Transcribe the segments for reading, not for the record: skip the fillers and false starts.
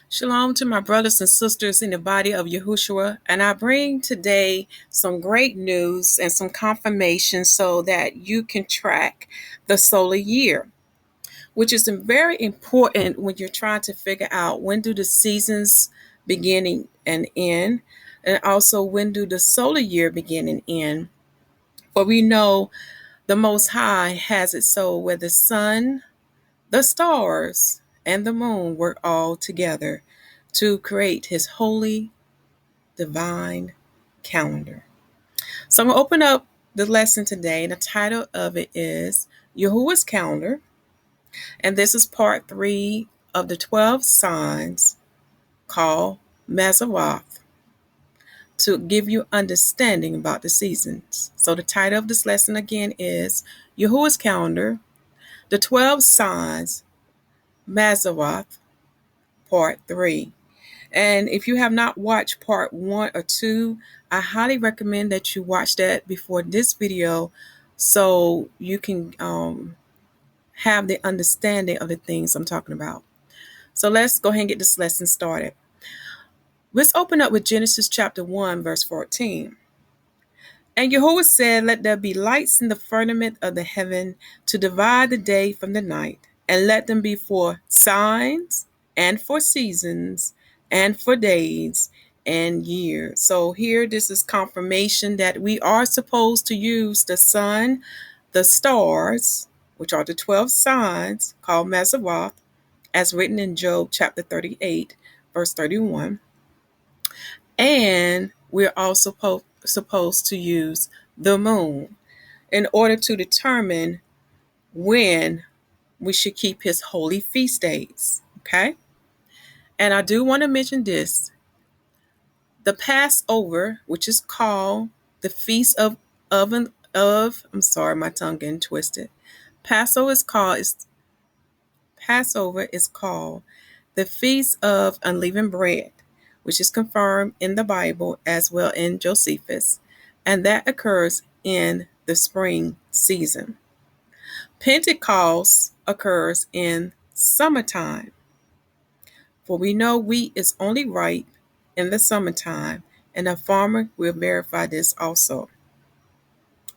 Shalom to my brothers and sisters in the body of YAHUWAH, and I bring today some great news and some confirmation so that you can track the solar year, which is very important when you're trying to figure out when do the seasons beginning and end, and also when do the solar year begin and end. For we know the Most High has it so where the sun, the stars, and the moon work all together to create his holy, divine calendar. So I'm going to open up the lesson today, and the title of it is Yahuwah's Calendar. And this is part 3 of the 12 signs called Mazzaroth to give you understanding about the seasons. So the title of this lesson again is Yahuwah's Calendar, the 12 signs, Mazzaroth, part 3. And if you have not watched part 1 or 2, I highly recommend that you watch that before this video so you can have the understanding of the things I'm talking about. So let's go ahead and get this lesson started. Let's open up with Genesis chapter 1, verse 14. And Yahuwah said, "Let there be lights in the firmament of the heaven to divide the day from the night, and let them be for signs and for seasons and for days and years." So here, this is confirmation that we are supposed to use the sun, the stars, which are the 12 signs called Mazzaroth, as written in Job chapter 38, verse 31. And we're also supposed to use the moon in order to determine when we should keep his holy feast days. Okay? And I do want to mention this. The Passover, which is called the Feast of I'm sorry, my tongue getting twisted. Passover is called the Feast of Unleavened Bread, which is confirmed in the Bible as well in Josephus, and that occurs in the spring season. Pentecost occurs in summertime, for we know wheat is only ripe in the summertime, and a farmer will verify this also,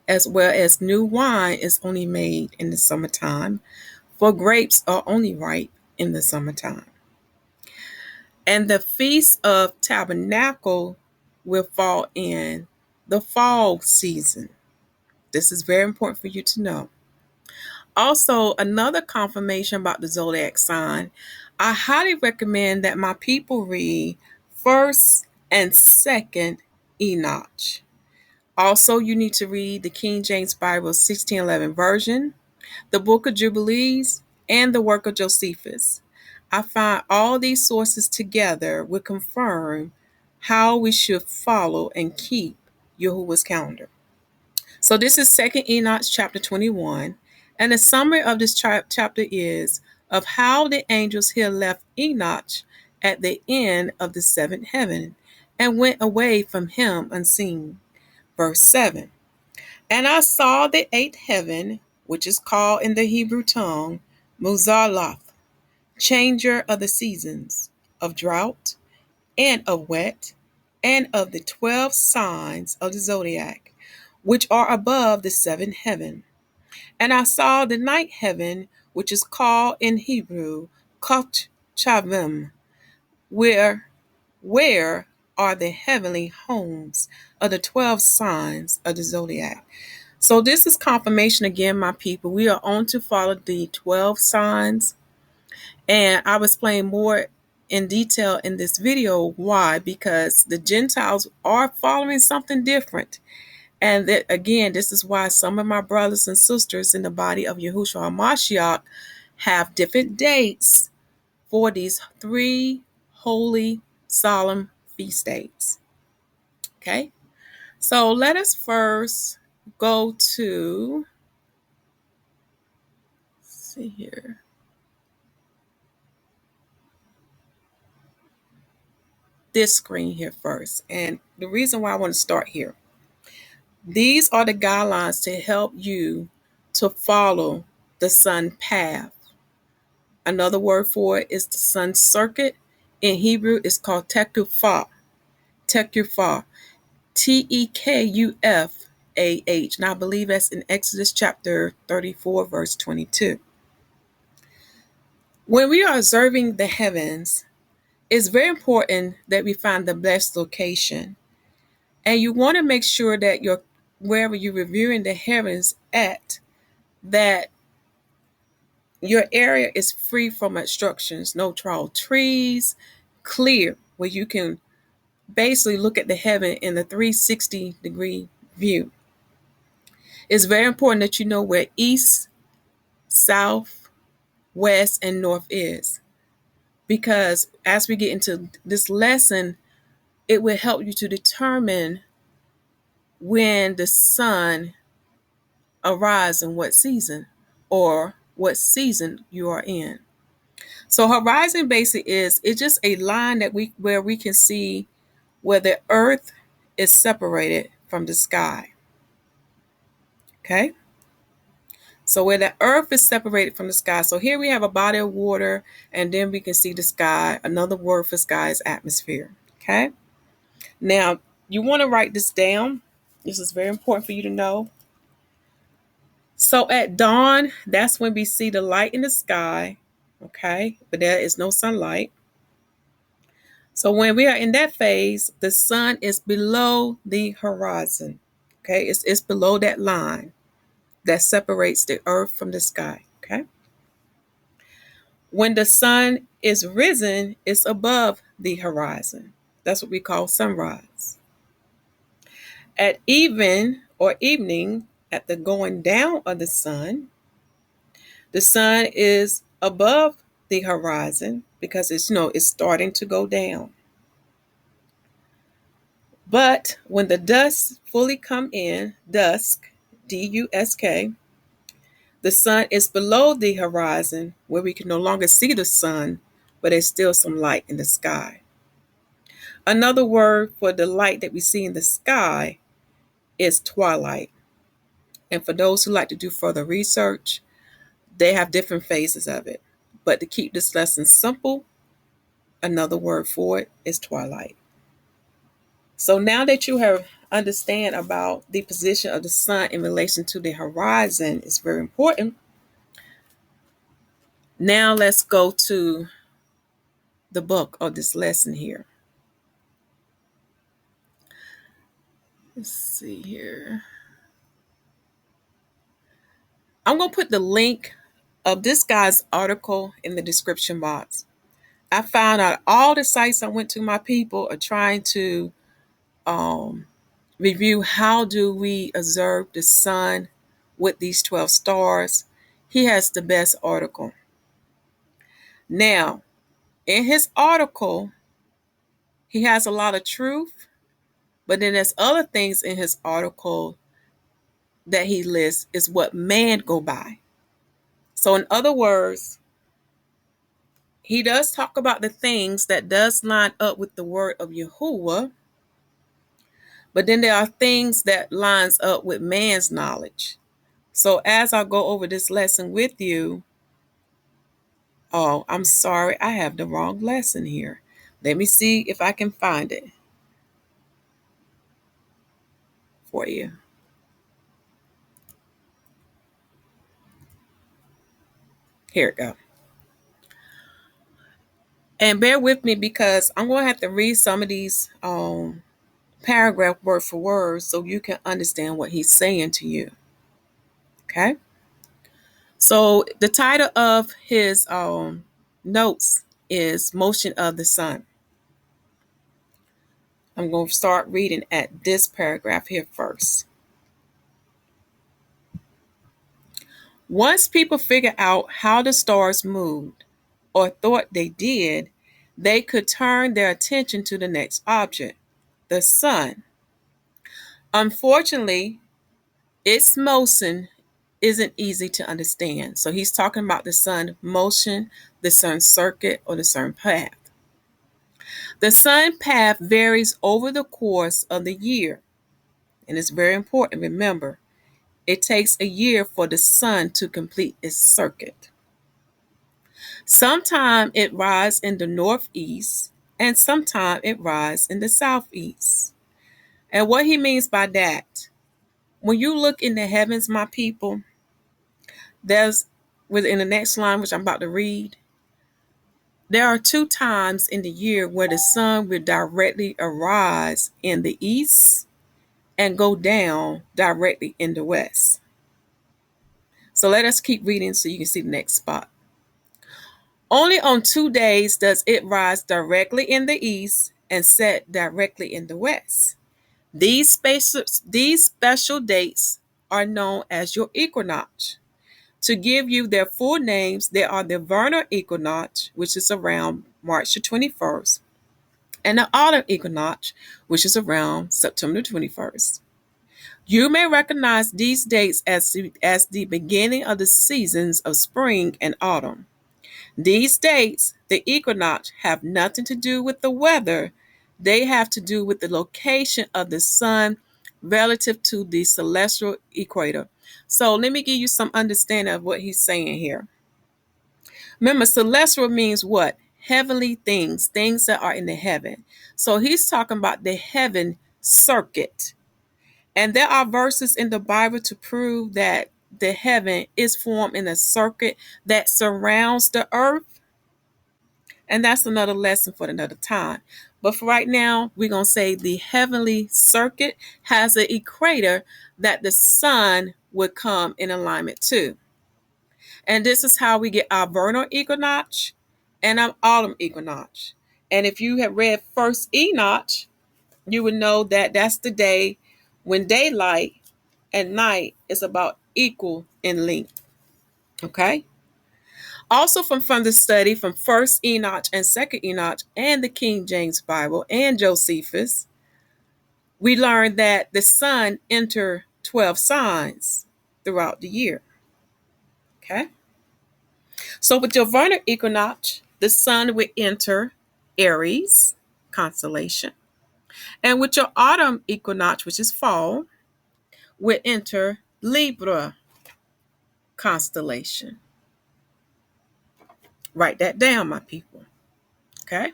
as well as new wine is only made in the summertime, for grapes are only ripe in the summertime. And the Feast of Tabernacle will fall in the fall season. This is very important for you to know. Also, another confirmation about the zodiac sign, I highly recommend that my people read 1st and 2nd Enoch. Also, you need to read the King James Bible 1611 version, the Book of Jubilees, and the work of Josephus. I find all these sources together will confirm how we should follow and keep Yahuwah's calendar. So this is 2nd Enoch chapter 21, and the summary of this chapter is of how the angels here left Enoch at the end of the 7th heaven and went away from him unseen. Verse 7. And I saw the 8th heaven, which is called in the Hebrew tongue Mazzaroth, changer of the seasons, of drought, and of wet, and of the 12 signs of the zodiac, which are above the 7th heaven. And I saw the 9th heaven, which is called in Hebrew Chavim, where are the heavenly homes of the 12 signs of the zodiac. So this is confirmation again, my people. We are on to follow the 12 signs. And I will explain more in detail in this video. Why? Because the Gentiles are following something different. And that, again, this is why some of my brothers and sisters in the body of Yahushua HaMashiach have different dates for these 3 holy, solemn feast days. Okay? So let us first go to, let's see here. This screen here first. And the reason why I want to start here, these are the guidelines to help you to follow the sun path. Another word for it is the sun circuit in Hebrew is called tekufah. Tekufah. Tekufah. And I believe that's in Exodus chapter 34, verse 22. When we are observing the heavens, it's very important that we find the best location. And you want to make sure that wherever you're reviewing the heavens at, that your area is free from obstructions, no tall trees, clear, where you can basically look at the heaven in a 360-degree view. It's very important that you know where east, south, west, and north is. Because as we get into this lesson, it will help you to determine when the sun arrives in what season, or what season you are in. So horizon basically it's just a line where we can see where the earth is separated from the sky. Okay? So where the earth is separated from the sky. So here we have a body of water, and then we can see the sky. Another word for sky is atmosphere. Okay? Now, you want to write this down. This is very important for you to know. So at dawn, that's when we see the light in the sky. Okay? But there is no sunlight. So when we are in that phase, the sun is below the horizon. Okay? It's below that line that separates the earth from the sky. Okay? When the sun is risen, it's above the horizon. That's what we call sunrise. At even or evening, at the going down of the sun is above the horizon because it's starting to go down. But when the dusk fully come in, dusk, D-U-S-K, the sun is below the horizon where we can no longer see the sun, but there's still some light in the sky. Another word for the light that we see in the sky is twilight. And for those who like to do further research, they have different phases of it. But to keep this lesson simple, another word for it is twilight. So now that you have understand about the position of the sun in relation to the horizon, is very important. Now let's go to the book of this lesson here. Let's see here. I'm going to put the link of this guy's article in the description box. I found out all the sites I went to, my people are trying to review how do we observe the sun with these 12 stars. He has the best article. Now, in his article, he has a lot of truth, but then there's other things in his article that he lists is what man go by. So in other words, he does talk about the things that does line up with the word of YAHUWAH, but then there are things that lines up with man's knowledge. So as I go over this lesson with you, oh, I'm sorry, I have the wrong lesson here. Let me see if I can find it for you. Here it go. And bear with me because I'm going to have to read some of these paragraph word for word so you can understand what he's saying to you. Okay? So the title of his notes is Motion of the Sun. I'm going to start reading at this paragraph here first. Once people figure out how the stars moved, or thought they did, they could turn their attention to the next object, the sun. Unfortunately, its motion isn't easy to understand. So he's talking about the sun motion, the sun circuit, or the sun path. The sun path varies over the course of the year. And it's very important, remember, it takes a year for the sun to complete its circuit. Sometime it rises in the northeast and sometime it rises in the southeast. And what he means by that, when you look in the heavens, my people, there's within the next line, which I'm about to read, there are 2 times in the year where the sun will directly arise in the east and go down directly in the west. So let us keep reading so you can see the next spot. Only on 2 days does it rise directly in the east and set directly in the west. These special dates are known as your equinox. To give you their full names, they are the Vernal Equinox, which is around March the 21st, and the Autumn Equinox, which is around September the 21st. You may recognize these dates as the beginning of the seasons of spring and autumn. These dates, the equinox, have nothing to do with the weather. They have to do with the location of the sun relative to the celestial equator. So let me give you some understanding of what he's saying here. Remember, celestial means what? Heavenly things, things that are in the heaven. So he's talking about the heaven circuit. And there are verses in the Bible to prove that the heaven is formed in a circuit that surrounds the earth. And that's another lesson for another time. But for right now, we're going to say the heavenly circuit has an equator that the sun would come in alignment to. And this is how we get our vernal equinox and our autumn equinox. And if you have read First Enoch, you would know that that's the day when daylight and night is about equal in length. Okay? Also from the study from First Enoch and Second Enoch and the King James Bible and Josephus, we learned that the sun enters 12 signs throughout the year. Okay? So with your vernal equinox, the sun will enter Aries, constellation. And with your autumn equinox, which is fall, will enter Libra, constellation. Write that down, my people. Okay?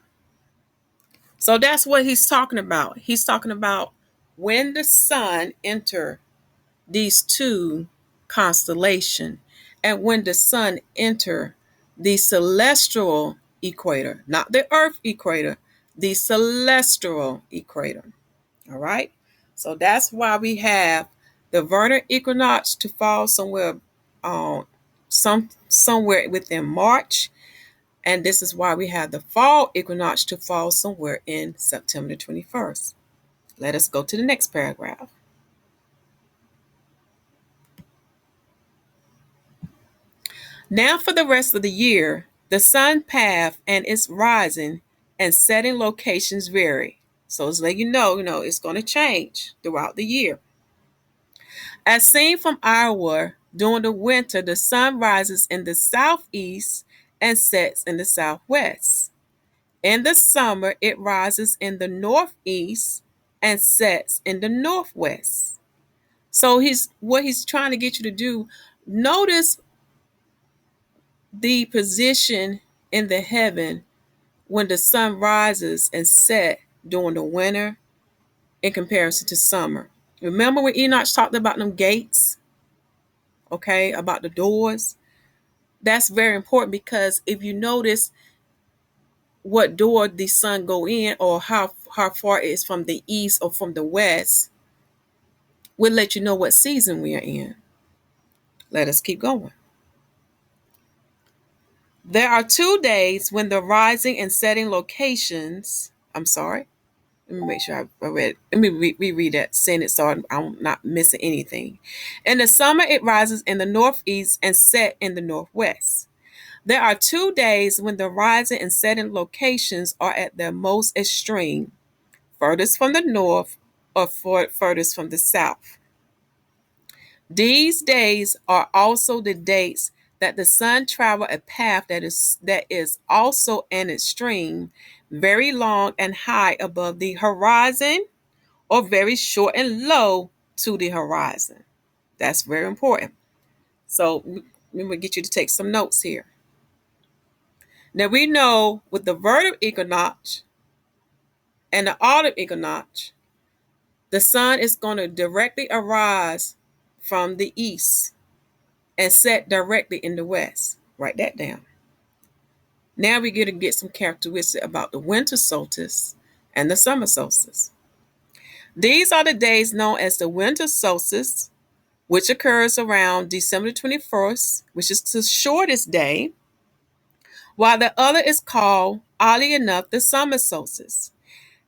So that's what he's talking about. He's talking about when the sun enter these 2 constellations and when the sun enter the celestial equator, not the earth equator, the celestial equator. All right? So that's why we have the vernal equinox to fall somewhere somewhere within March. And this is why we have the fall equinox to fall somewhere in September 21st. Let us go to the next paragraph. Now for the rest of the year, the sun path and its rising and setting locations vary. So it's letting you know it's going to change throughout the year. As seen from YAHUWAH, during the winter, the sun rises in the southeast and sets in the southwest. In the summer, it rises in the northeast and sets in the northwest. So what he's trying to get you to do, notice the position in the heaven when the sun rises and set during the winter in comparison to summer. Remember when Enoch talked about them gates? Okay, about the doors? That's very important because if you notice what door the sun go in or how far it is from the east or from the west, will let you know what season we are in. Let us keep going. There are 2 days when the rising and setting locations, I'm sorry, let me make sure I read, let me reread that sentence so I'm not missing anything. In the summer, it rises in the northeast and set in the northwest. There are 2 days when the rising and setting locations are at their most extreme, furthest from the north or furthest from the south. These days are also the dates that the sun travel a path that is also an extreme, very long and high above the horizon, or very short and low to the horizon. That's very important. So let me get you to take some notes here. Now we know with the vernal equinox and the autumn equinox, the sun is going to directly arise from the east and set directly in the west. Write that down. Now we're going to get some characteristics about the winter solstice and the summer solstice. These are the days known as the winter solstice, which occurs around December 21st, which is the shortest day, while the other is called, oddly enough, the summer solstice,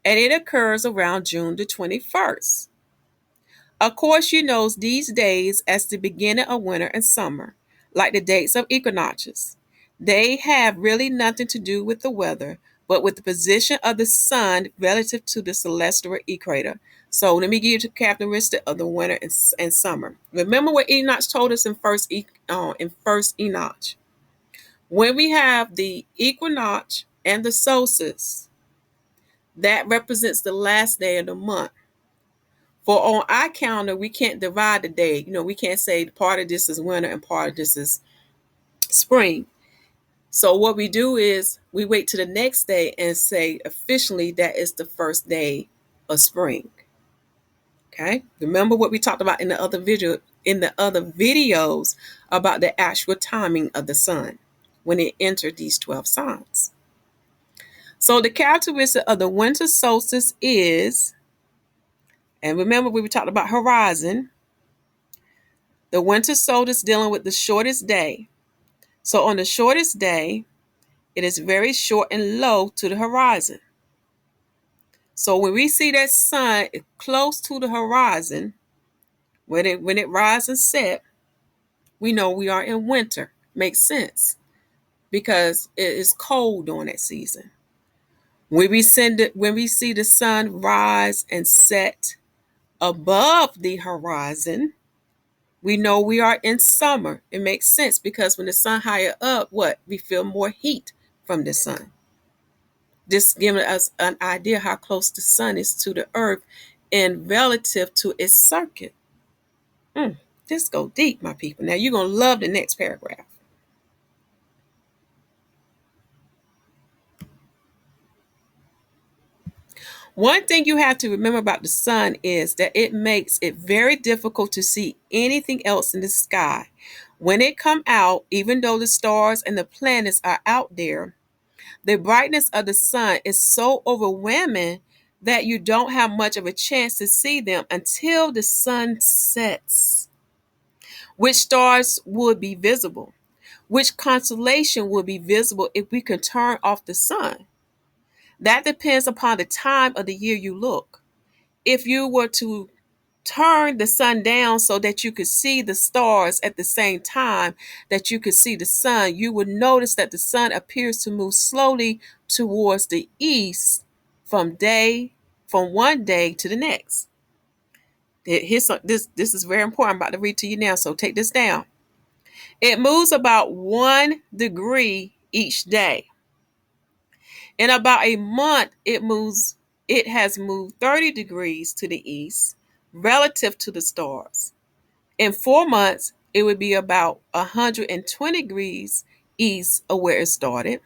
and it occurs around June the 21st. Of course, you know these days as the beginning of winter and summer, like the dates of equinoxes. They have really nothing to do with the weather, but with the position of the sun relative to the celestial equator. So let me give you the characteristic of the winter and summer. Remember what Enoch told us in first Enoch. When we have the equinox and the solstice, that represents the last day of the month. For on our calendar, we can't divide the day. We can't say part of this is winter and part of this is spring. So what we do is we wait to the next day and say officially that is the first day of spring. Okay? Remember what we talked about in the other videos about the actual timing of the sun when it entered these 12 signs. So the characteristic of the winter solstice is, and remember we talked about horizon, the winter solstice dealing with the shortest day. So on the shortest day, it is very short and low to the horizon. So when we see that sun close to the horizon, when it rises and sets, we know we are in winter. Makes sense because it is cold during that season. When we see the sun rise and set above the horizon, we know we are in summer. It makes sense because when the sun higher up, we feel more heat from the sun. This giving us an idea how close the sun is to the earth in relative to its circuit. This go deep, my people. Now you're going to love the next paragraph. One thing you have to remember about the sun is that it makes it very difficult to see anything else in the sky. When it come out, even though the stars and the planets are out there, the brightness of the sun is so overwhelming that you don't have much of a chance to see them until the sun sets. Which stars would be visible? Which constellation will be visible if we can turn off the sun? That depends upon the time of the year you look. If you were to turn the sun down so that you could see the stars at the same time that you could see the sun, you would notice that the sun appears to move slowly towards the east from one day to the next. This is very important. I'm about to read to you now, so take this down. It moves about 1 degree each day. In about a month, it has moved 30 degrees to the east relative to the stars. In 4 months, it would be about 120 degrees east of where it started.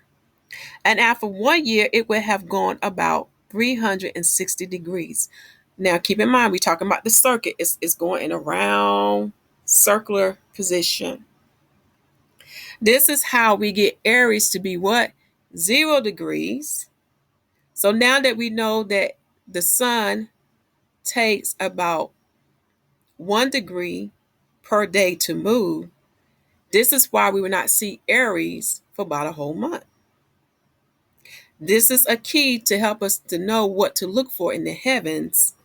And after 1 year, it would have gone about 360 degrees. Now, keep in mind, we're talking about the circuit. It's going in a round circular position. This is how we get Aries to be what? 0 degrees. So now that we know that the sun takes about 1 degree per day to move, this is why we will not see Aries for about a whole month. This is a key to help us to know what to look for in the heavens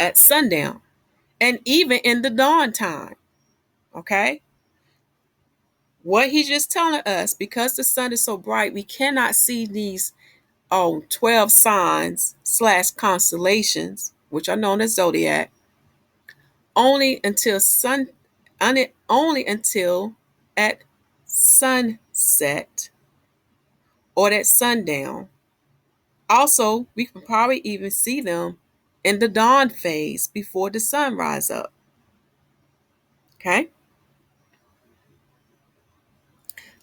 at sundown and even in the dawn time. Okay? What he's just telling us, because the sun is so bright, we cannot see these 12 signs / constellations, which are known as zodiac, only until at sunset or at sundown. Also, we can probably even see them in the dawn phase before the sun rises up. Okay?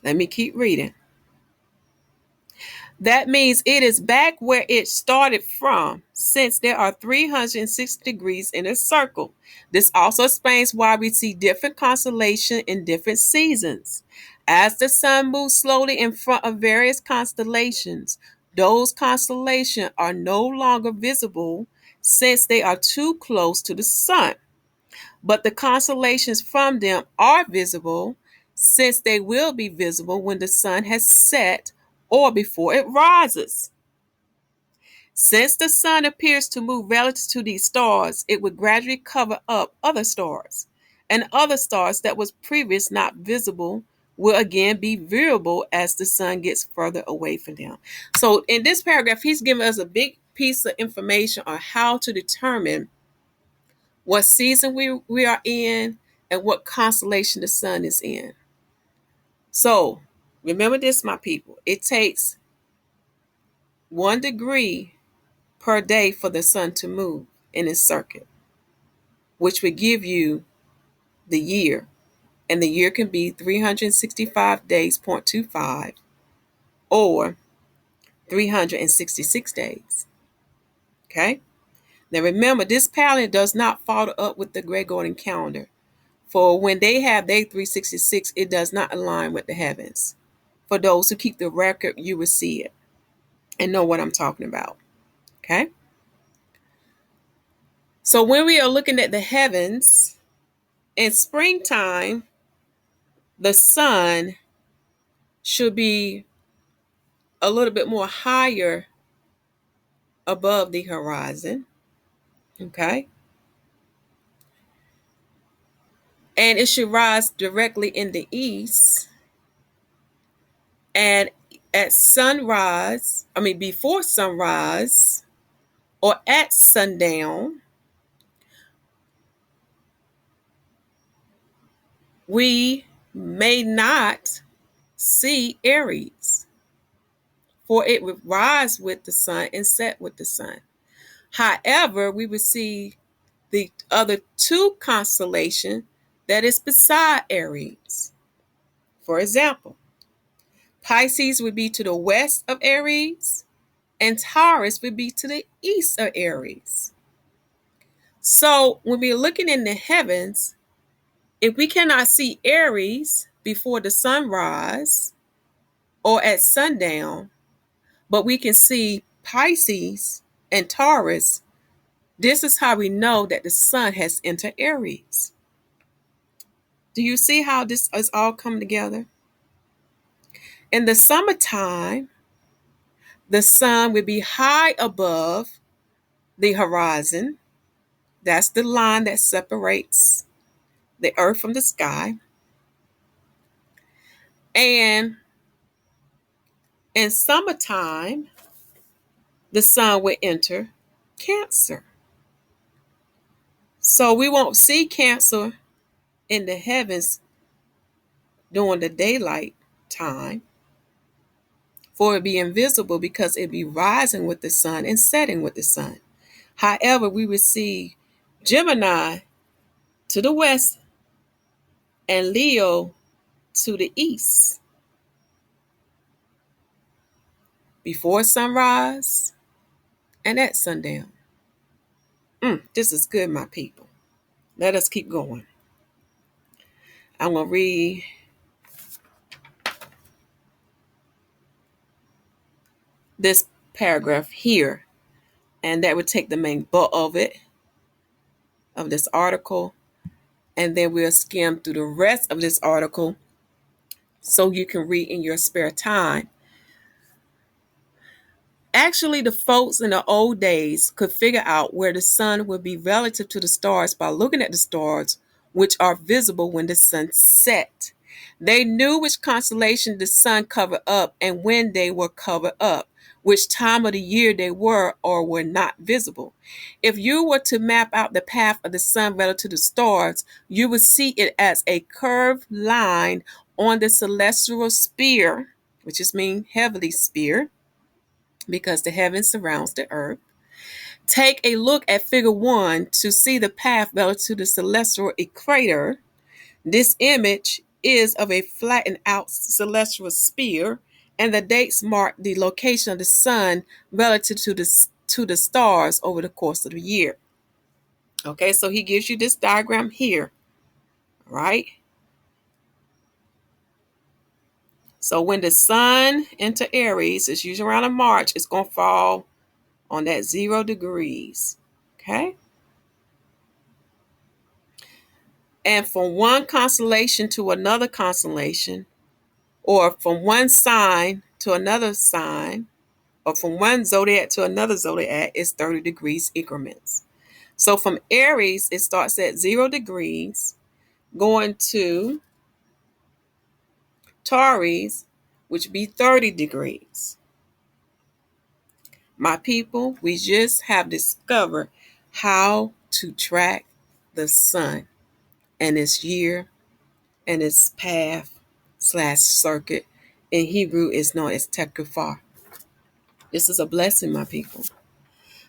Let me keep reading. That means it is back where it started from, since there are 360 degrees in a circle. This also explains why we see different constellations in different seasons. As the sun moves slowly in front of various constellations, those constellations are no longer visible since they are too close to the sun. But the constellations from them are visible, since they will be visible when the sun has set or before it rises. Since the sun appears to move relative to these stars, it would gradually cover up other stars, and other stars that was previous not visible will again be visible as the sun gets further away from them. So in this paragraph, he's giving us a big piece of information on how to determine what season we are in and what constellation the sun is in. So remember this, my people. It takes 1 degree per day for the sun to move in its circuit, which would give you the year. And the year can be 365 days, 0.25, or 366 days. Okay? Now remember, this pattern does not follow up with the Gregorian calendar. For when they have day 366, it does not align with the heavens. For those who keep the record, you will see it and know what I'm talking about. Okay? So when we are looking at the heavens, in springtime, the sun should be a little bit more higher above the horizon. Okay? And it should rise directly in the east. And at sunrise, before sunrise or at sundown, we may not see Aries, for it would rise with the sun and set with the sun. However, we would see the other two constellations that is beside Aries. For example, Pisces would be to the west of Aries, and Taurus would be to the east of Aries. So when we're looking in the heavens, if we cannot see Aries before the sunrise or at sundown, but we can see Pisces and Taurus, this is how we know that the sun has entered Aries. Do you see how this is all come together? In the summertime, the sun will be high above the horizon. That's the line that separates the earth from the sky. And in summertime, the sun will enter Cancer. So we won't see Cancer in the heavens during the daylight time, for it be invisible because it be rising with the sun and setting with the sun. However, we will see Gemini to the west and Leo to the east before sunrise and at sundown. This is good, my people. Let us keep going. I'm going to read this paragraph here, and that would take the main bulk of it, of this article, and then we'll skim through the rest of this article so you can read in your spare time. Actually, the folks in the old days could figure out where the sun would be relative to the stars by looking at the stars, which are visible when the sun set. They knew which constellation the sun covered up and when they were covered up, which time of the year they were or were not visible. If you were to map out the path of the sun relative to the stars, you would see it as a curved line on the celestial sphere, which is mean heavenly sphere, because the heaven surrounds the earth. Take a look at figure 1 to see the path relative to the celestial equator. This image is of a flattened out celestial sphere, and the dates mark the location of the sun relative to the stars over the course of the year. Okay, so he gives you this diagram here, right? So when the sun enter Aries, it's usually around in March, it's going to fall on that 0 degrees. Okay? And from one constellation to another constellation, or from one sign to another sign, or from one zodiac to another zodiac, is 30 degrees increments. So from Aries, it starts at 0 degrees, going to Taurus, which be 30 degrees. My people, we just have discovered how to track the sun and its year and its path/circuit. In Hebrew is known as tekufar. This is a blessing, my people.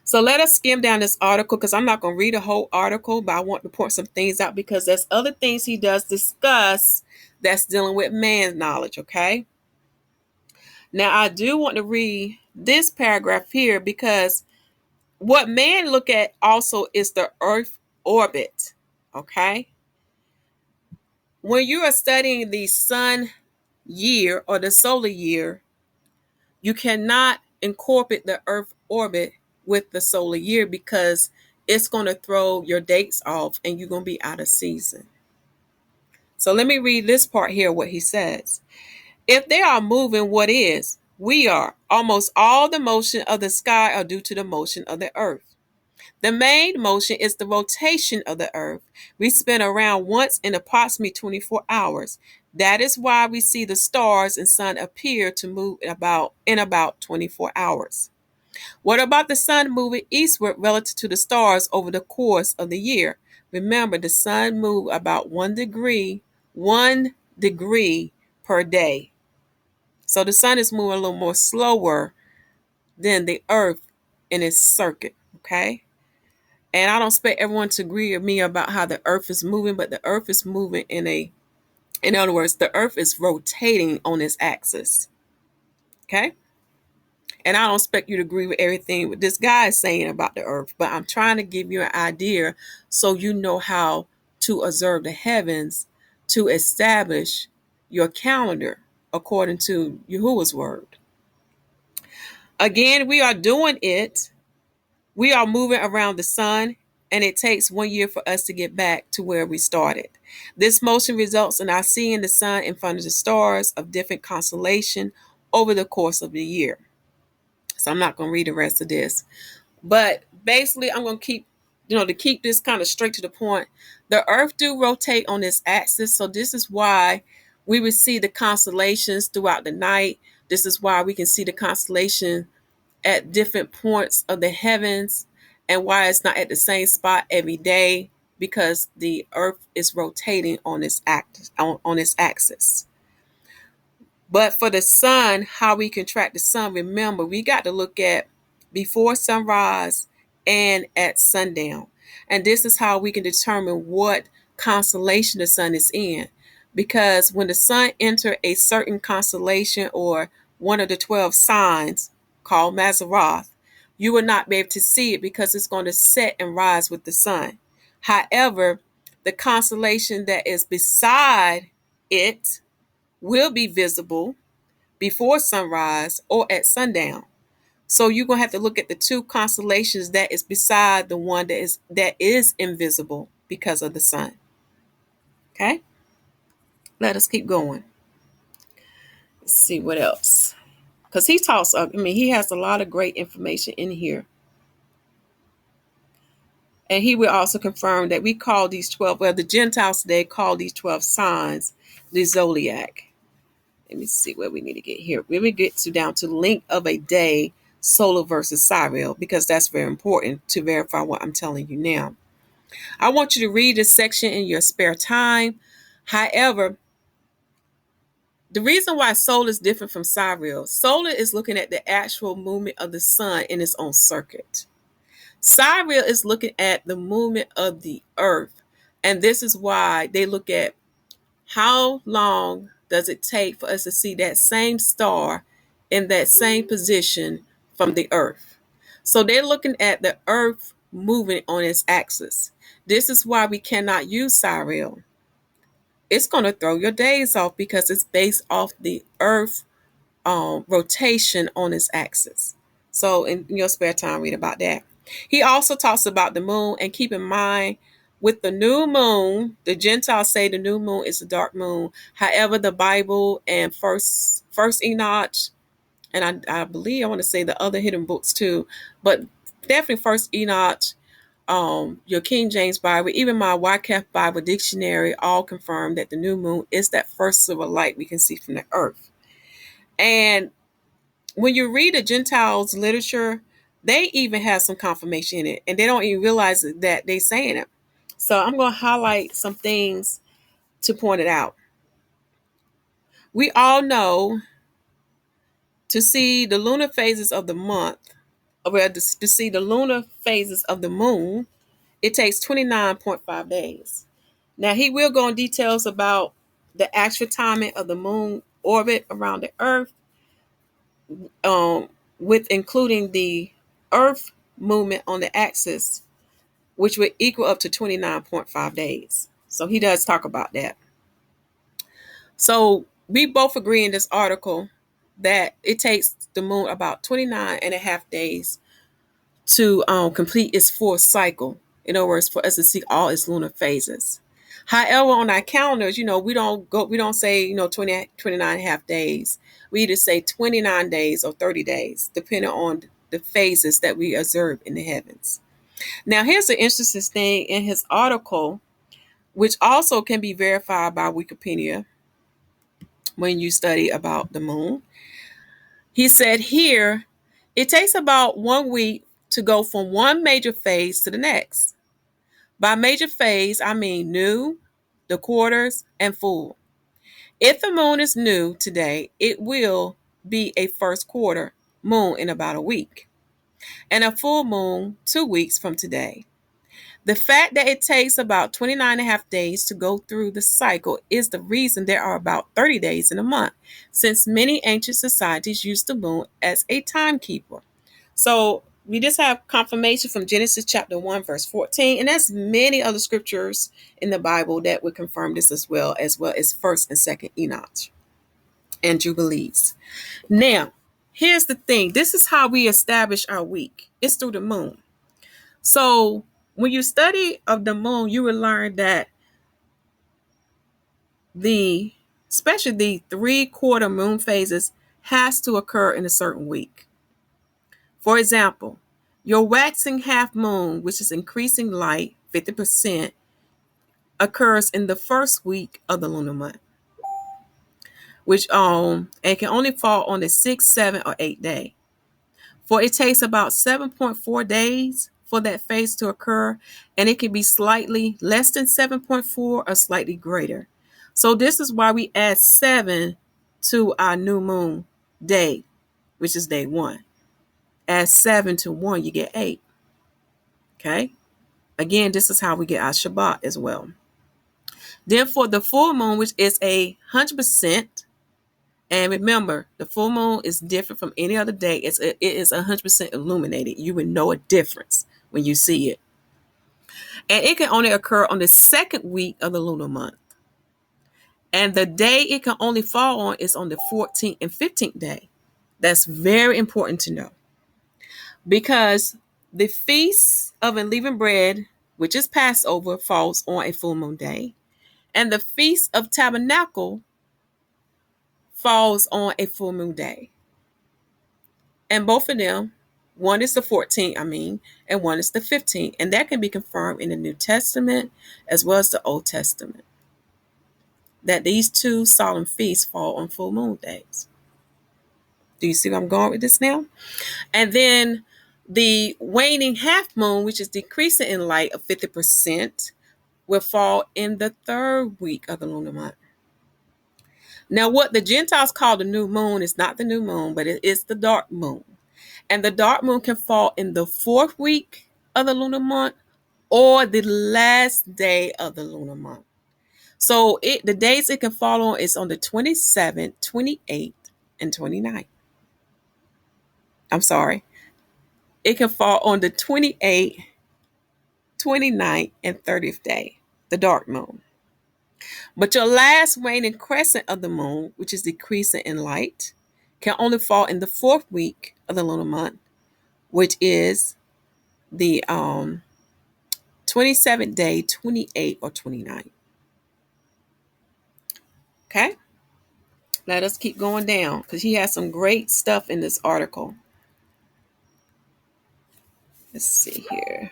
So let us skim down this article, because I'm not going to read a whole article, but I want to point some things out because there's other things he does discuss that's dealing with man's knowledge, okay? Now, I do want to read this paragraph here because what man look at also is the Earth orbit, okay? When you are studying the sun year or the solar year, you cannot incorporate the Earth orbit with the solar year because it's going to throw your dates off and you're going to be out of season. So let me read this part here, what he says. If they are moving, what is? We are. Almost all the motion of the sky are due to the motion of the Earth. The main motion is the rotation of the Earth. We spin around once in approximately 24 hours. That is why we see the stars and sun appear to move in about 24 hours. What about the sun moving eastward relative to the stars over the course of the year? Remember, the sun moves about 1 degree per day. So the sun is moving a little more slower than the Earth in its circuit, okay? And I don't expect everyone to agree with me about how the Earth is moving, but the Earth is moving in other words, the Earth is rotating on its axis. Okay? And I don't expect you to agree with everything what this guy is saying about the Earth, but I'm trying to give you an idea so you know how to observe the heavens to establish your calendar according to Yahuwah's word. Again, we are doing it. We are moving around the sun, and it takes 1 year for us to get back to where we started. This motion results in our seeing the sun in front of the stars of different constellation over the course of the year. So I'm not going to read the rest of this. But basically, I'm going to keep this kind of straight to the point. The Earth do rotate on its axis, so this is why we would see the constellations throughout the night. This is why we can see the constellation at different points of the heavens, and why it's not at the same spot every day, because the Earth is rotating on its axis. But for the sun, how we can track the sun, remember, we got to look at before sunrise and at sundown. And this is how we can determine what constellation the sun is in. Because when the sun enters a certain constellation or one of the 12 signs called Mazzaroth, you will not be able to see it because it's going to set and rise with the sun. However, the constellation that is beside it will be visible before sunrise or at sundown. So you're going to have to look at the two constellations that is beside the one that is invisible because of the sun. Okay? Let us keep going. Let's see what else. Because he talks, he has a lot of great information in here. And he will also confirm that we call these 12, the Gentiles today call these 12 signs the zodiac. Let me see where we need to get here. We will get down to length of a day, solar versus sidereal, because that's very important to verify what I'm telling you now. I want you to read this section in your spare time. However, the reason why solar is different from sidereal, solar is looking at the actual movement of the sun in its own circuit. Sidereal is looking at the movement of the Earth, and this is why they look at how long does it take for us to see that same star in that same position from the earth. So they're looking at the earth moving on its axis. This is why we cannot use sidereal. It's going to throw your days off because it's based off the earth rotation on its axis. So in your spare time, read about that. He also talks about the moon, and keep in mind, with the new moon, the Gentiles say the new moon is a dark moon. However, the Bible and first Enoch, and I believe I want to say the other hidden books too, but definitely first Enoch, your King James Bible, even my YAHUWAH Bible dictionary, all confirm that the new moon is that first silver light we can see from the earth. And when you read the Gentiles literature, they even have some confirmation in it, and they don't even realize that they're saying it. So I'm going to highlight some things to point it out. We all know to see the lunar phases of the month, or to see the lunar phases of the moon, it takes 29.5 days. Now, he will go in details about the actual timing of the moon orbit around the earth, with including the earth movement on the axis, which would equal up to 29.5 days. So he does talk about that. So we both agree in this article that it takes the moon about 29 and a half days to complete its full cycle. In other words, for us to see all its lunar phases. However, on our calendars, we don't say, 29 and a half days. We either say 29 days or 30 days, depending on the phases that we observe in the heavens. Now, here's the interesting thing in his article, which also can be verified by Wikipedia when you study about the moon. He said here, it takes about 1 week to go from one major phase to the next. By major phase, I mean new, the quarters, and full. If the moon is new today, it will be a first quarter moon in about a week, and a full moon 2 weeks from today. The fact that it takes about 29 and a half days to go through the cycle is the reason there are about 30 days in a month, since many ancient societies used the moon as a timekeeper. So we just have confirmation from Genesis chapter 1, verse 14, and there's many other scriptures in the Bible that would confirm this as well as 1st and 2nd Enoch and Jubilees. Now, here's the thing. This is how we establish our week. It's through the moon. So when you study of the moon, you will learn that especially the 3/4 moon phases has to occur in a certain week. For example, your waxing half moon, which is increasing light 50%, occurs in the first week of the lunar month, which and can only fall on the 6th, 7th, or 8th day. For it takes about 7.4 days for that phase to occur, and it can be slightly less than 7.4 or slightly greater. So this is why we add 7 to our new moon day, which is day 1. Add 7 to 1, you get 8. Okay? Again, this is how we get our Shabbat as well. Then for the full moon, which is 100%, and remember, the full moon is different from any other day. It is 100% illuminated. You would know a difference when you see it. And it can only occur on the 2nd week of the lunar month. And the day it can only fall on is on the 14th and 15th day. That's very important to know. Because the Feast of Unleavened Bread, which is Passover, falls on a full moon day. And the Feast of Tabernacle falls on a full moon day. And both of them, one is the 14th, and one is the 15th. And that can be confirmed in the New Testament as well as the Old Testament, that these two solemn feasts fall on full moon days. Do you see where I'm going with this now? And then the waning half moon, which is decreasing in light of 50%, will fall in the 3rd week of the lunar month. Now, what the Gentiles call the new moon is not the new moon, but it is the dark moon. And the dark moon can fall in the 4th week of the lunar month or the last day of the lunar month. So the days it can fall on is on the 27th, 28th, and 29th. I'm sorry. It can fall on the 28th, 29th, and 30th day, the dark moon. But your last waning crescent of the moon, which is decreasing in light, can only fall in the fourth week of the lunar month, which is the 27th day, 28th, or 29th. Okay? Let us keep going down because he has some great stuff in this article. Let's see here.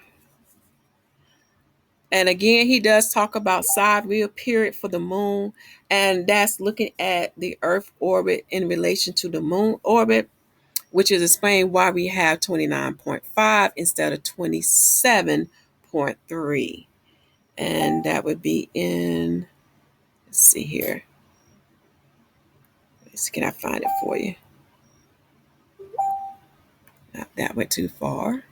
And again, he does talk about sidereal period for the moon, and that's looking at the Earth orbit in relation to the moon orbit, which is explained why we have 29.5 instead of 27.3. And that would be in, let's see here. Let's see, can I find it for you? Not that went too far.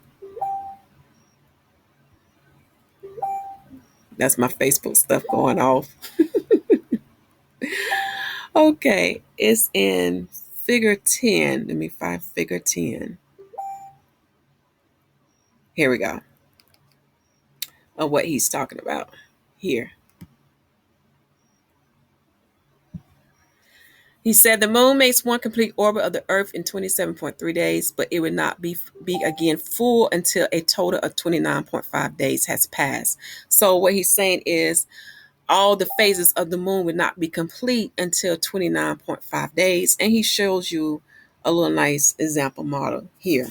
That's my Facebook stuff going off. Okay, it's in figure 10. Let me find figure 10. Here we go. Of what he's talking about here. He said the moon makes one complete orbit of the Earth in 27.3 days, but it would not be again full until a total of 29.5 days has passed. So what he's saying is all the phases of the moon would not be complete until 29.5 days. And he shows you a little nice example model here.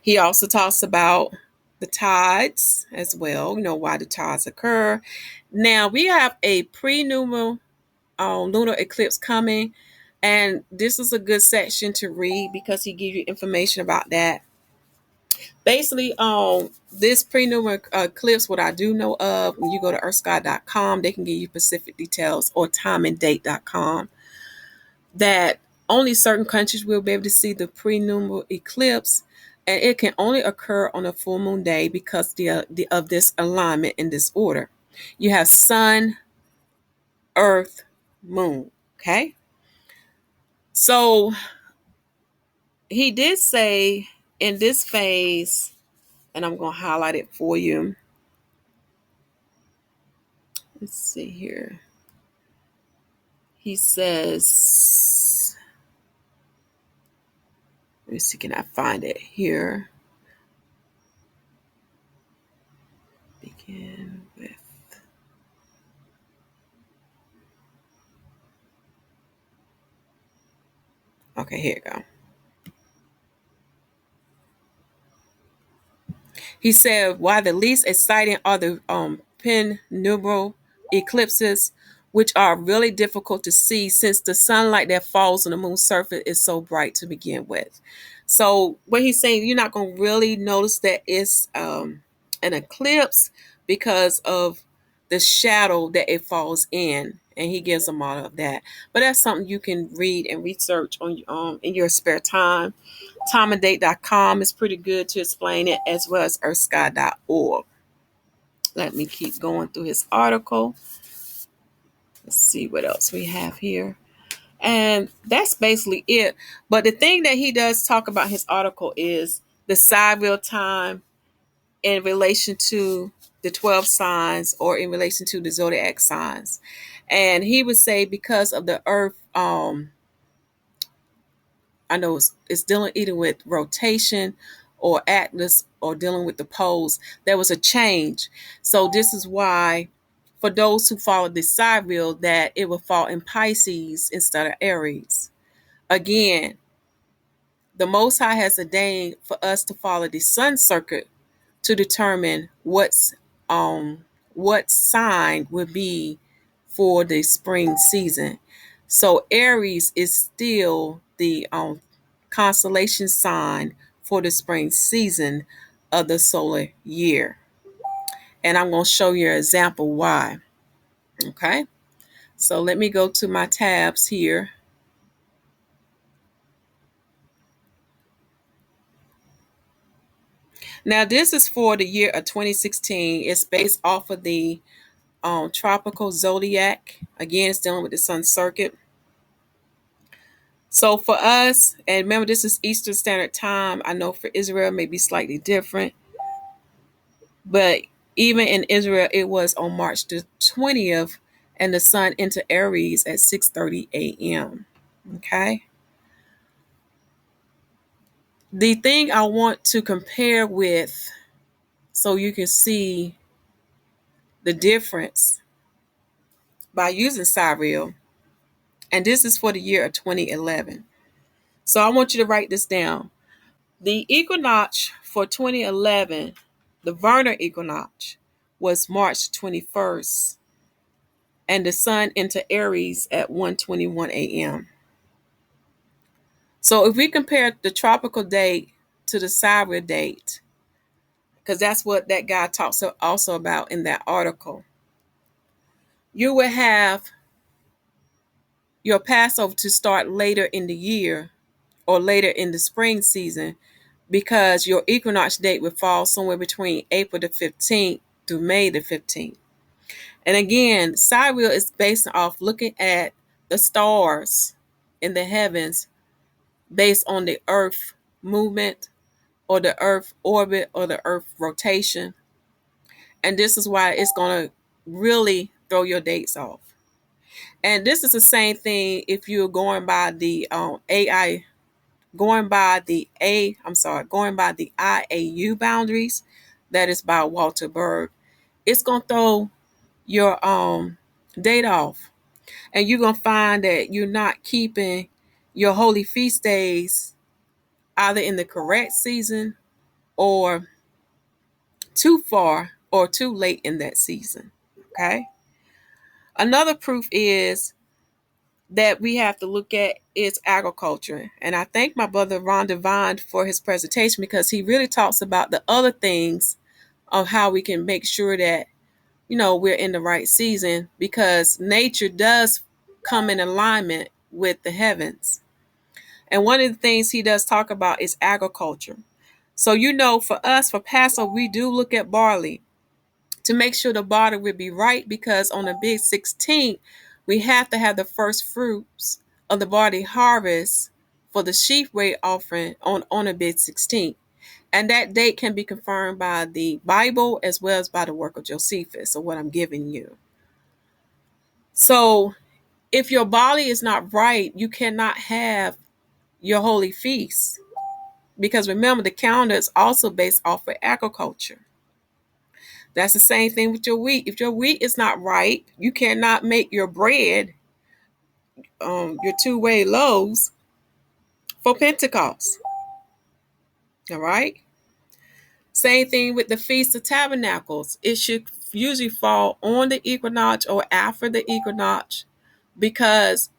He also talks about the tides as well, why the tides occur. Now we have a pre-lunar lunar eclipse coming, and this is a good section to read because he gives you information about that. Basically, this pre-lunar eclipse, what I do know of, when you go to earthsky.com, they can give you specific details, or timeanddate.com, that only certain countries will be able to see the pre-lunar eclipse, and it can only occur on a full moon day because of this alignment in this order. You have sun, earth, moon. Okay. So he did say in this phase, and I'm going to highlight it for you. Let's see here. He says, let me see, can I find it here? Begin with. Okay, here you go. He said, why the least exciting are the penumbral eclipses, which are really difficult to see since the sunlight that falls on the moon's surface is so bright to begin with. So what he's saying, you're not going to really notice that it's an eclipse because of the shadow that it falls in. And he gives a model of that. But that's something you can read and research on in your spare time. Timeanddate.com is pretty good to explain it, as well as earthsky.org. Let me keep going through his article. Let's see what else we have here. And that's basically it. But the thing that he does talk about in his article is the sidereal time in relation to the 12 signs, or in relation to the zodiac signs. And he would say because of the earth, I know it's dealing either with rotation or atlas, or dealing with the poles, there was a change. So this is why, for those who follow the sidereal, that it will fall in Pisces instead of Aries. Again, the Most High has ordained for us to follow the sun circuit to determine what sign would be for the spring season. So Aries is still the constellation sign for the spring season of the solar year. And I'm going to show you an example why. Okay. So let me go to my tabs here. Now this is for the year of 2016. It's based off of the tropical zodiac. Again, it's dealing with the sun circuit. So for us, and remember this is Eastern Standard Time. I know for Israel it may be slightly different, but even in Israel it was on March the 20th, and the sun entered Aries at 6:30 a.m. Okay. The thing I want to compare with so you can see the difference by using Cyril, and this is for the year of 2011. So I want you to write this down. The equinox for 2011, the Vernal Equinox, was March 21st, and the sun entered Aries at 1:21 a.m. So if we compare the tropical date to the sidereal date, because that's what that guy talks also about in that article, you would have your Passover to start later in the year or later in the spring season, because your equinox date would fall somewhere between April the 15th through May the 15th. And again, sidereal is based off looking at the stars in the heavens based on the earth movement or the earth orbit or the earth rotation. And this is why it's going to really throw your dates off. And this is the same thing if you're going by the AI, going by the IAU boundaries, that is by Walter Berg. It's going to throw your date off. And you're going to find that you're not keeping your holy feast days either in the correct season or too far or too late in that season. Okay. Another proof is that we have to look at is agriculture. And I thank my brother Ron Devine for his presentation, because he really talks about the other things of how we can make sure that, we're in the right season, because nature does come in alignment with the heavens. And one of the things he does talk about is agriculture. So, for us, for Passover, we do look at barley to make sure the barley will be right, because on the big 16th, we have to have the first fruits of the barley harvest for the sheaf weight offering on the big 16th. And that date can be confirmed by the Bible as well as by the work of Josephus, or what I'm giving you. So if your barley is not right, you cannot have your holy feast. Because remember, the calendar is also based off of agriculture. That's the same thing with your wheat. If your wheat is not right, you cannot make your bread, your two-way loaves for Pentecost. All right? Same thing with the Feast of Tabernacles. It should usually fall on the equinox or after the equinox, because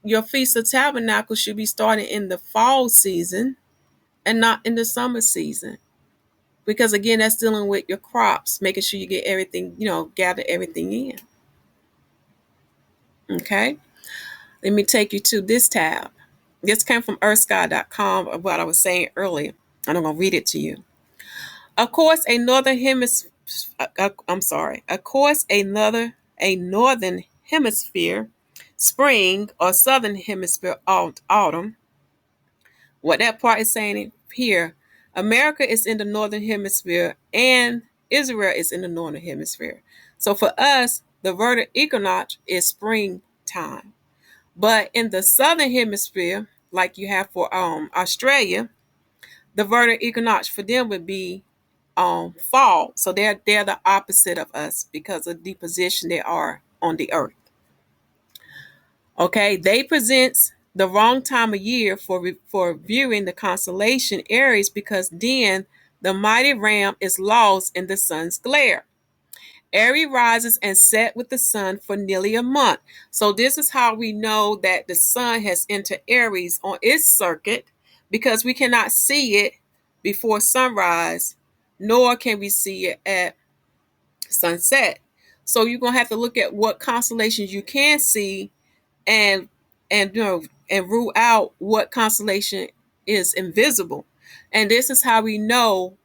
your Feast of Tabernacles should be starting in the fall season and not in the summer season. Because again, that's dealing with your crops, making sure you get everything, gather everything in. Okay? Let me take you to this tab. This came from earthsky.com of what I was saying earlier, and I'm going to read it to you. Of course, a northern hemisphere spring or southern hemisphere autumn. What that part is saying here, America is in the northern hemisphere and Israel is in the northern hemisphere. So for us, the vernal equinox is springtime. But in the southern hemisphere, like you have for Australia, the vernal equinox for them would be fall. So they're the opposite of us because of the position they are on the earth. Okay, they present the wrong time of year for viewing the constellation Aries, because then the mighty ram is lost in the sun's glare. Aries rises and set with the sun for nearly a month. So this is how we know that the sun has entered Aries on its circuit, because we cannot see it before sunrise, nor can we see it at sunset. So you're going to have to look at what constellations you can see, and and rule out what constellation is invisible. And this is how we know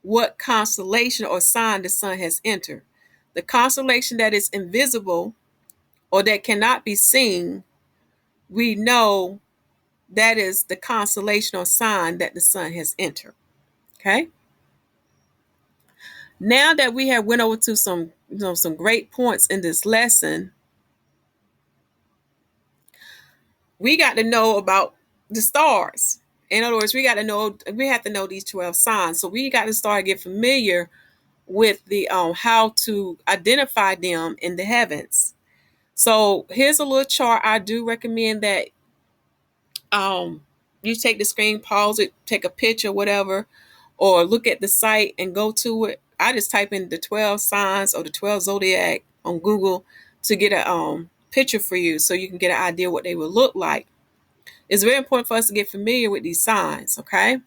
what constellation or sign the sun has entered. The constellation that is invisible or that cannot be seen, we know that is the constellation or sign that the sun has entered. Okay. Now that we have went over to some great points in this lesson, we got to know about the stars. In other words, we have to know these 12 signs. So we got to start get familiar with the how to identify them in the heavens. So here's a little chart. I do recommend that you take the screen, pause it, take a picture, whatever, or look at the site and go to it. I just type in the 12 signs or the 12 zodiac on Google to get a picture for you so you can get an idea what they will look like. It's very important for us to get familiar with these signs, okay?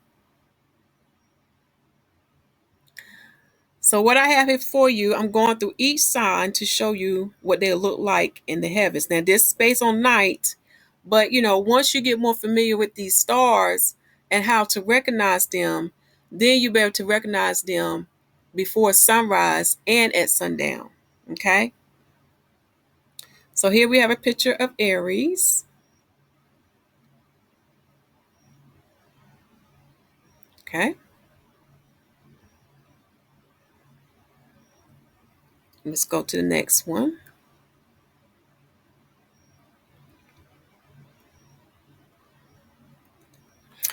So what I have here for you, I'm going through each sign to show you what they look like in the heavens. Now this is based on night, but once you get more familiar with these stars and how to recognize them, then you'll be able to recognize them before sunrise and at sundown. Okay. So here we have a picture of Aries. Okay. Let's go to the next one.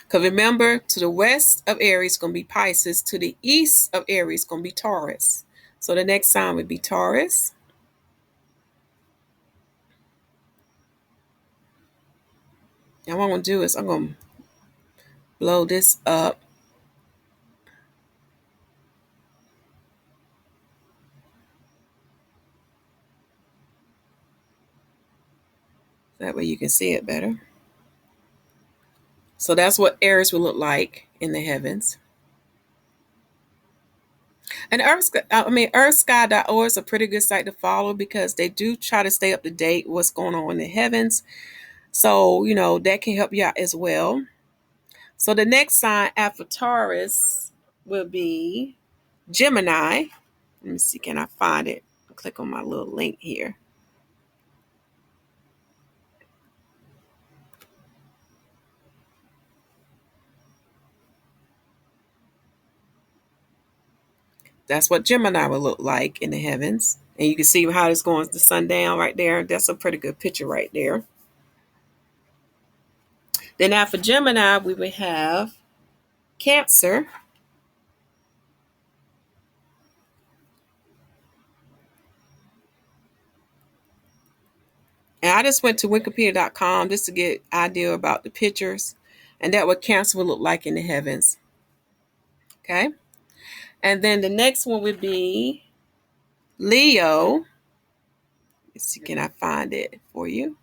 Because remember, to the west of Aries is going to be Pisces. To the east of Aries is going to be Taurus. So the next sign would be Taurus. Now what I'm going to do is I'm going to blow this up. That way you can see it better. So that's what Aries will look like in the heavens. And earthsky.org is a pretty good site to follow because they do try to stay up to date what's going on in the heavens. So, that can help you out as well. So the next sign after Taurus will be Gemini. Let me see, can I find it? Click on my little link here. That's what Gemini will look like in the heavens. And you can see how it's going to sundown right there. That's a pretty good picture right there. Then after Gemini, we will have Cancer. And I just went to wikipedia.com just to get an idea about the pictures. And that what Cancer will look like in the heavens. Okay. And then the next one would be Leo. Let's see, can I find it for you?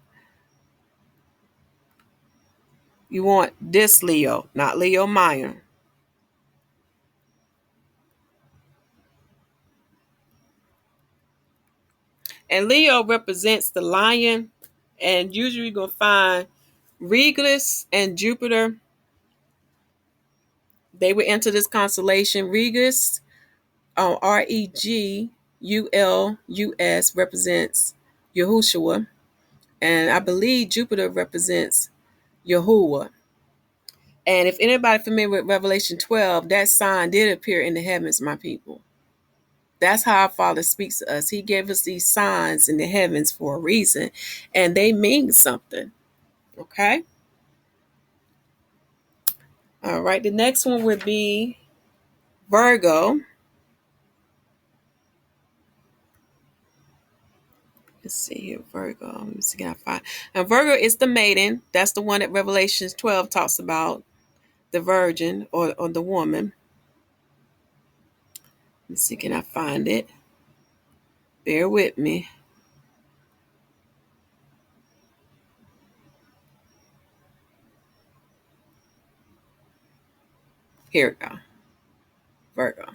You want this Leo, not Leo Meyer. And Leo represents the lion. And usually you're going to find Regulus and Jupiter. They would enter this constellation. Regulus, Regulus, represents Yahushua. And I believe Jupiter represents YAHUWAH. And if anybody familiar with Revelation 12, that sign did appear in the heavens, my people. That's how our Father speaks to us. He gave us these signs in the heavens for a reason, and they mean something. Okay? All right. The next one would be Virgo. Let's see here, Virgo. Let me see, can I find? Now, Virgo is the maiden. That's the one that Revelation 12 talks about, the virgin or the woman. Let's see, can I find it? Bear with me. Here we go. Virgo.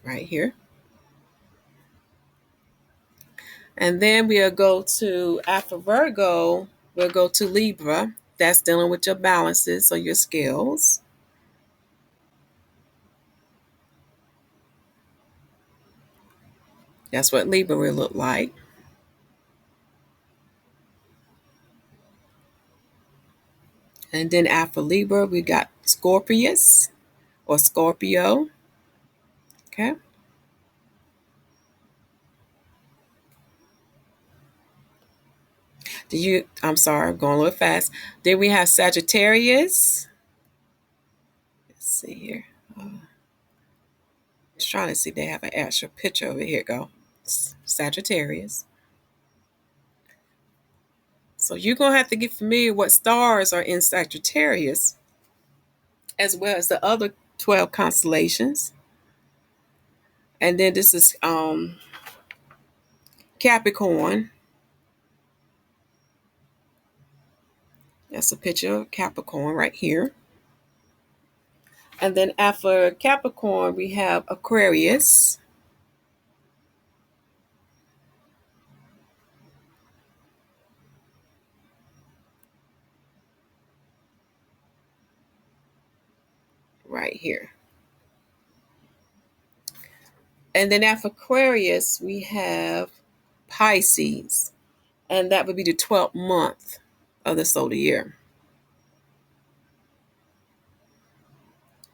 Right here. And then we'll go to, after Virgo, we'll go to Libra. That's dealing with your balances or your scales. That's what Libra will look like. And then after Libra, we got Scorpius or Scorpio. Okay. I'm sorry, I'm going a little fast. Then we have Sagittarius. Let's see here. Just trying to see if they have an actual picture over here. Go. Sagittarius. So you're going to have to get familiar what stars are in Sagittarius, as well as the other 12 constellations. And then this is Capricorn. That's a picture of Capricorn right here. And then after Capricorn, we have Aquarius. Right here. And then after Aquarius, we have Pisces. And that would be the 12th month of the solar year.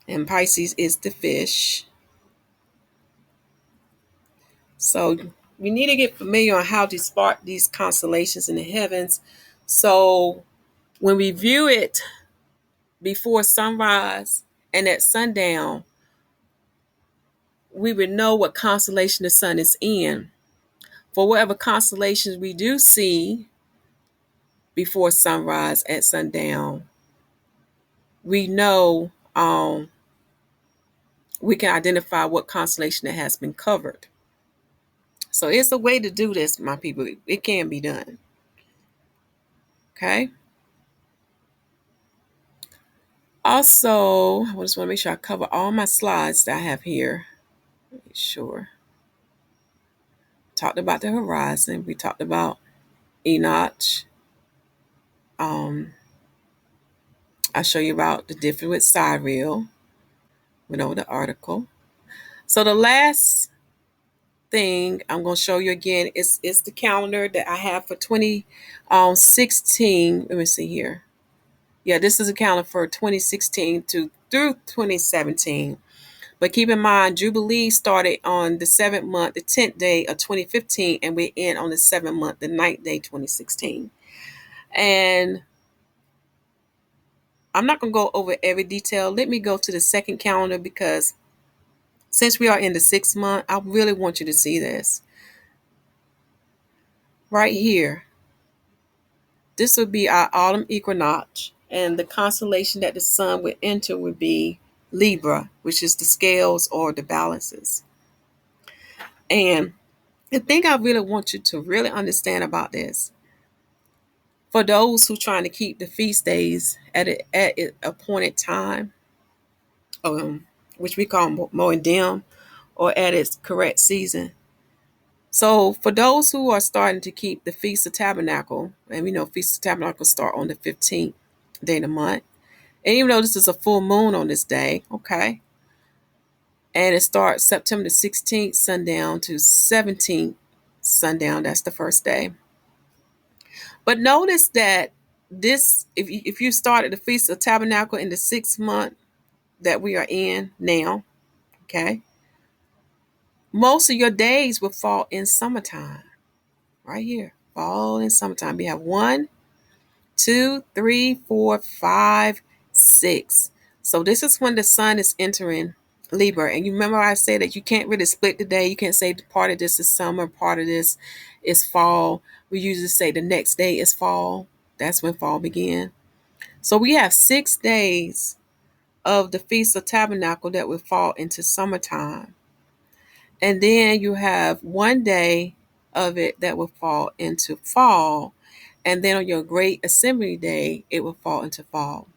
And Pisces is the fish. So we need to get familiar on how to spot these constellations in the heavens. So when we view it before sunrise and at sundown, we would know what constellation the sun is in. For whatever constellations we do see before sunrise at sundown, we know we can identify what constellation that has been covered. So it's a way to do this, my people. It can be done. Okay. Also, I just want to make sure I cover all my slides that I have here. Make sure. Talked about the horizon. We talked about Enoch. I'll show you about the difference with sidereal. We know the article. So the last thing I'm going to show you again is the calendar that I have for 2016. Let me see here. Yeah, this is a calendar for 2016 through 2017. But keep in mind, Jubilee started on the 7th month, the 10th day of 2015, and we end on the 7th month, the 9th day, 2016. And I'm not going to go over every detail. Let me go to the second calendar because since we are in the 6th month, I really want you to see this. Right here. This would be our autumn equinox, and the constellation that the sun would enter would be Libra, which is the scales or the balances. And the thing I really want you to really understand about this, for those who trying to keep the feast days at an appointed time, which we call Moedim, or at its correct season. So for those who are starting to keep the Feast of Tabernacle, and we know Feast of Tabernacle start on the 15th day of the month, and even though this is a full moon on this day, okay, and it starts September the 16th sundown to 17th sundown, that's the first day. But notice that this, if you started the Feast of Tabernacle in the 6th month that we are in now, okay, most of your days will fall in summertime. Right here, fall in summertime. We have 1, 2, 3, 4, 5, 6. So this is when the sun is entering Libra. And you remember I said that you can't really split the day. You can't say part of this is summer, part of this is fall. We usually say the next day is fall. That's when fall begins. So we have 6 days of the Feast of Tabernacle that will fall into summertime. And then you have 1 day of it that will fall into fall. And then on your Great Assembly Day, it will fall into fall.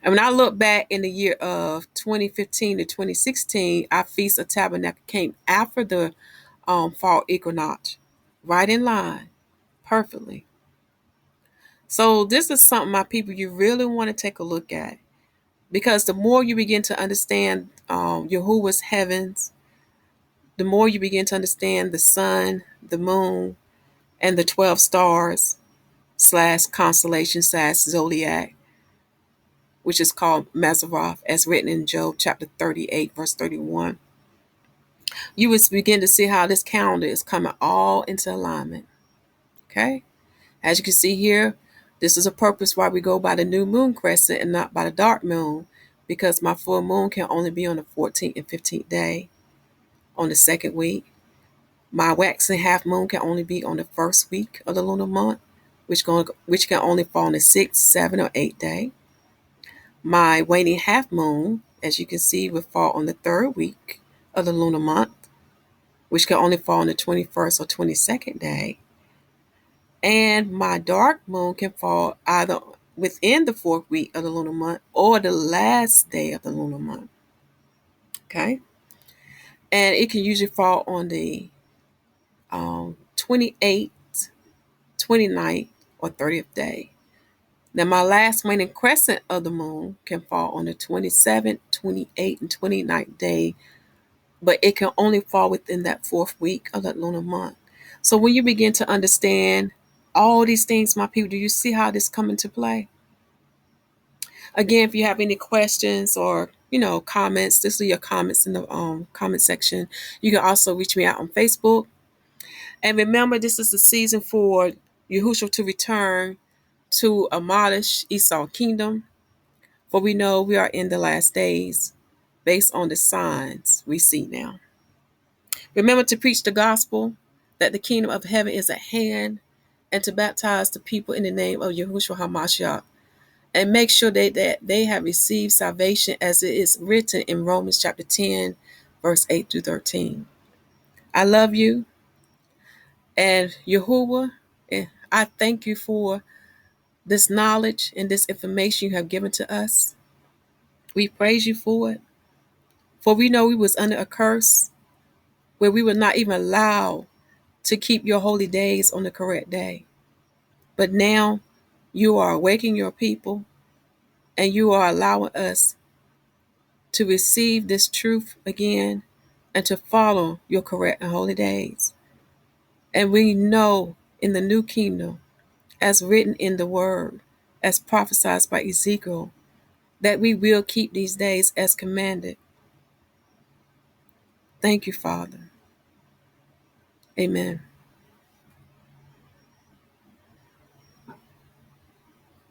And when I look back in the year of 2015 to 2016, our Feast of Tabernacle came after the fall equinox, right in line, perfectly. So this is something, my people, you really want to take a look at. Because the more you begin to understand YAHUWAH's heavens, the more you begin to understand the sun, the moon, and the 12 stars / constellation / zodiac, which is called Mazzaroth, as written in Job chapter 38, verse 31. You will begin to see how this calendar is coming all into alignment. Okay? As you can see here, this is a purpose why we go by the new moon crescent and not by the dark moon, because my full moon can only be on the 14th and 15th day on the second week. My waxing half moon can only be on the first week of the lunar month, which can only fall on the 6th, 7th, or 8th day. My waning half moon, as you can see, will fall on the third week of the lunar month, which can only fall on the 21st or 22nd day. And my dark moon can fall either within the fourth week of the lunar month or the last day of the lunar month. Okay? And it can usually fall on the 28th, 29th, or 30th day. Now, my last waning crescent of the moon can fall on the 27th, 28th, and 29th day, but it can only fall within that fourth week of that lunar month. So when you begin to understand all these things, my people, do you see how this come into play? Again, if you have any questions or comments, just leave your comments in the comment section. You can also reach me out on Facebook. And remember, this is the season for Yahushua to return to abolish Esau kingdom. For we know we are in the last days based on the signs we see now. Remember to preach the gospel that the kingdom of heaven is at hand, and to baptize the people in the name of Yahushua HaMashiach, and make sure that they have received salvation as it is written in Romans chapter 10, verse 8 through 13. I love you, and Yahuwah, I thank you for this knowledge and this information you have given to us. We praise you for it, for we know we was under a curse where we were not even allowed to keep your holy days on the correct day. But now you are awakening your people, and you are allowing us to receive this truth again and to follow your correct and holy days. And we know in the new kingdom, as written in the word, as prophesied by Ezekiel, that we will keep these days as commanded. Thank you, Father. Amen.